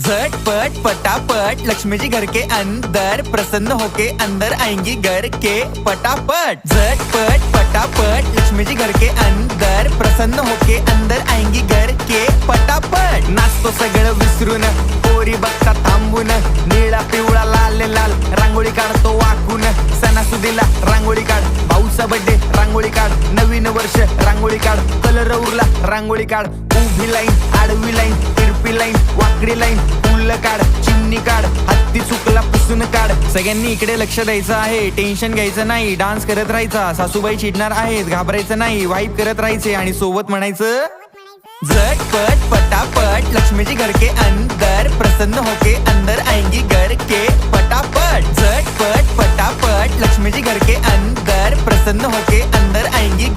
झटपट फटाफट लक्ष्मी जी घर के अंदर, प्रसन्न होके अंदर आएंगी घर के फटाफट। झटपट फटाफट लक्ष्मी जी घर के अंदर, प्रसन्न होके अंदर आएंगी घर के फटाफट। नाचतो सगळं विसरून, पोरी बघता थांबून, निळा पिवळा लाल लाल रांगोळी काढतो वाकून। सणासुदीला रांगोळी काढ, भाऊचा बर्थडे रांगोळी काढ, नवीन वर्ष रांगोळी काढ, कलर उरला रांगोळी काढ। उभी लाईन, आडवी लाईन, तिरपी लाईन, वाकडी लाईन, फुल काढ, चिमणी काढ, हत्ती चुकला पुसून काढ। सगळ्यांनी इकडे लक्ष द्यायचं आहे, टेन्शन घ्यायचं नाही, डान्स करत राहायचा। सासूबाई चिडणार आहेत, घाबरायचं नाही, वाईप करत राहायचे आणि सोबत म्हणायचं झटपट फटाफट लक्ष्मी जी घर के अंदर, प्रसन्न होके अंदर आएंगी घर के फटाफट। झटपट फटाफट लक्ष्मी जी घर के अंदर, प्रसन्न होके अंदर आएंगी